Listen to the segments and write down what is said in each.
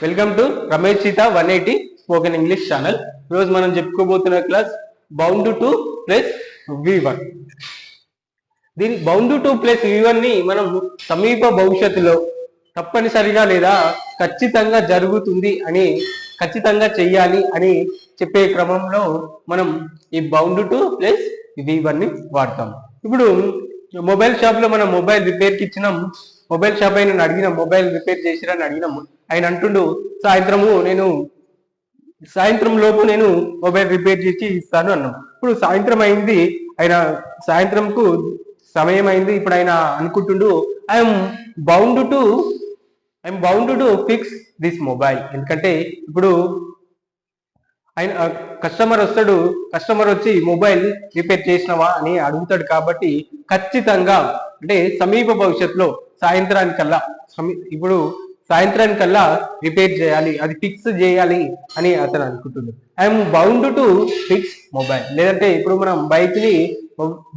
Welcome to Ramesh Seetha 180 spoken English channel. ఈరోజు మనం చెప్పుకోబోతున్న class bound to plus V1. దీని బౌండ్ టు ప్లస్ V1 ని మనం సమీప భవిష్యత్తులో తప్పనిసరిగా లేదా ఖచ్చితంగా జరుగుతుంది అని ఖచ్చితంగా చెయ్యాలి అని చెప్పే క్రమంలో మనం ఈ బౌండ్ టు ప్లస్ V1 ని వాడతాం. ఇప్పుడు మొబైల్ షాప్ లో మనం మొబైల్ రిపేర్కి ఇచ్చినాం. మొబైల్ షాప్ అయిన అడిగినాం, మొబైల్ రిపేర్ చేసిరని అడిగినాము. ఆయన అంటుండు సాయంత్రం లోపు నేను మొబైల్ రిపేర్ చేసి ఇస్తాను అన్నాం. ఇప్పుడు సాయంత్రం అయింది, ఆయన సాయంత్రంకు సమయం అయింది. ఇప్పుడు ఆయన అనుకుంటుండు I'm bound to fix this mobile. ఎందుకంటే ఇప్పుడు ఆయన కస్టమర్ వచ్చి మొబైల్ రిపేర్ చేసినవా అని అడుగుతాడు. కాబట్టి ఖచ్చితంగా అంటే సమీప భవిష్యత్తులో సాయంత్రానికల్లా రిపేర్ చేయాలి, అది ఫిక్స్ చేయాలి అని అతను అనుకుంటున్నాడు. I'm bound to fix mobile. లేదంటే ఇప్పుడు మనం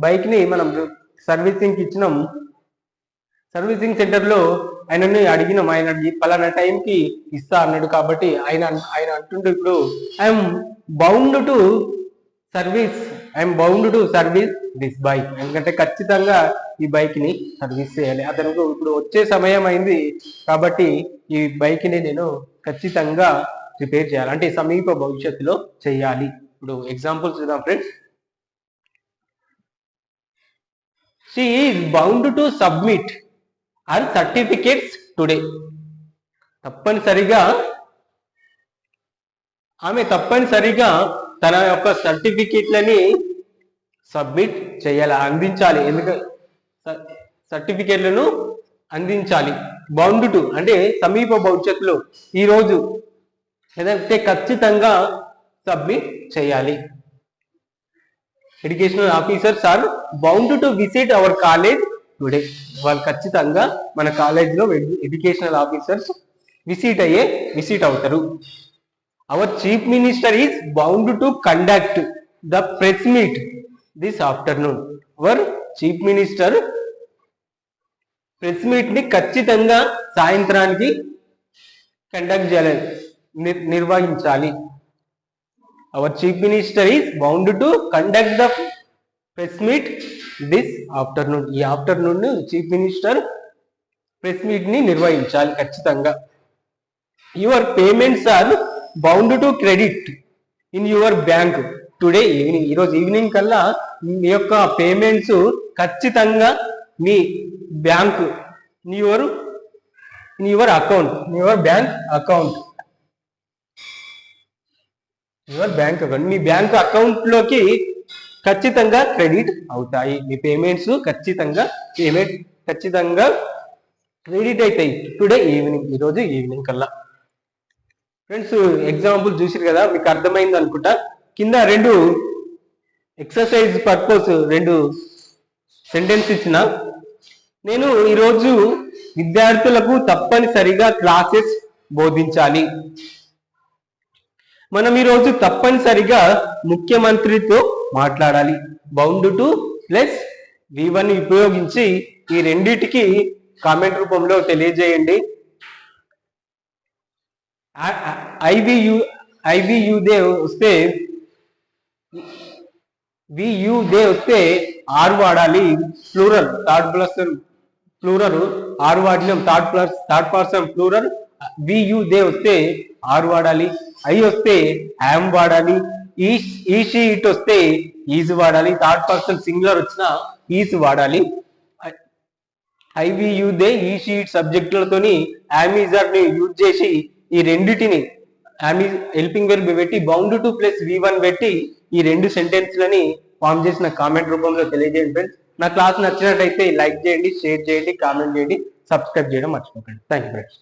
బైక్ ని మనం సర్వీసింగ్ ఇచ్చినాం. సర్వీసింగ్ సెంటర్ లో ఆయనని అడిగినాం, ఆయన పలానా టైంకి ఇస్తా అన్నాడు. కాబట్టి ఆయన అంటుండే ఇప్పుడు I'm bound to service this bike. ఎందుకంటే ఖచ్చితంగా ఈ బైక్ ని సర్వీస్ చేయాలి. అతనికి ఇప్పుడు వచ్చే సమయం అయింది కాబట్టి ఈ బైక్ ని నేను ఖచ్చితంగా రిపేర్ చేయాలి, అంటే సమీప భవిష్యత్తులో చేయాలి. ఇప్పుడు ఎగ్జాంపుల్స్ చూద్దాం friends. She is bound to submit her certificates today. ఆమె తప్పనిసరిగా తన యొక్క సర్టిఫికేట్లని సబ్మిట్ చేయాలి, అందించాలి. ఎందుకంటే సర్టిఫికేట్లను అందించాలి. బౌండ్ టు అంటే సమీప భవిష్యత్తులో, ఈరోజు ఏదంటే ఖచ్చితంగా సబ్మిట్ చేయాలి. Educational officers are bound to visit our college today. వాళ్ళు ఖచ్చితంగా మన కాలేజ్లో ఎడ్యుకేషనల్ ఆఫీసర్స్ విజిట్ అవుతారు. Our chief minister is bound to conduct the press meet this afternoon. Our chief minister press meet ని ఖచ్చితంగా సాయంత్రానికి కండక్ట్ చేయాలి, నిర్వహించాలి. Our chief minister is bound to conduct the press meet this afternoon. ఈ afternoon chief minister press meet ని నిర్వహించాలి ఖచ్చితంగా. Your payments are bound to credit in your bank today evening. ఈరోజు ఈవినింగ్ కల్లా మీ యొక్క పేమెంట్స్ ఖచ్చితంగా మీ బ్యాంక్ యువర్ బ్యాంక్ అకౌంట్ మీ బ్యాంక్ అకౌంట్ లోకి ఖచ్చితంగా క్రెడిట్ అవుతాయి. మీ పేమెంట్స్ ఖచ్చితంగా క్రెడిట్ అవుతాయి టుడే ఈవినింగ్, ఈరోజు ఈవినింగ్ కల్లా. ఫ్రెండ్స్ ఎగ్జాంపుల్ చూసారు కదా, మీకు అర్థమైంది అనుకుంటా. కింద రెండు ఎక్సర్సైజ్ పర్పస్ 2 సెంటెన్స్ ఇచ్చిన. నేను ఈరోజు విద్యార్థులకు తప్పనిసరిగా క్లాసెస్ బోధించాలి. మనం ఈరోజు తప్పనిసరిగా ముఖ్యమంత్రితో మాట్లాడాలి. బౌండ్ టు ప్లస్ V1 ఉపయోగించి ఈ రెండిటికి కామెంట్ రూపంలో తెలియజేయండి. ఐవియుదే వస్తే ఆర్ వాడాలి. ప్లూరల్ ప్లూరల్ ఆర్ వాడినాం. Third person plural. వియుదే వస్తే ఆర్ వాడాలి. ఐ వస్తే యామ్ వాడాలి. ఈ షీట్ వస్తే ఈజ్ వాడాలి. థర్డ్ పర్సన్ సింగులర్ వచ్చిన ఈజ్ వాడాలి. ఐవియుదే ఈ షీట్ సబ్జెక్టులతోని యామిజర్ ని యూజ్ చేసి ఈ రెండిటిని హెల్పింగ్ వెర్బ్ పెట్టి బౌండ్ టు ప్లస్ V1 పెట్టి ఈ 2 సెంటెన్స్లని ఫామ్ చేసిన కామెంట్ రూపంలో తెలియజేయండి ఫ్రెండ్స్. నా క్లాస్ నచ్చినట్టయితే లైక్ చేయండి, షేర్ చేయండి, కామెంట్ చేయండి, సబ్స్క్రైబ్ చేయడం మర్చిపోకండి. Thank you friends.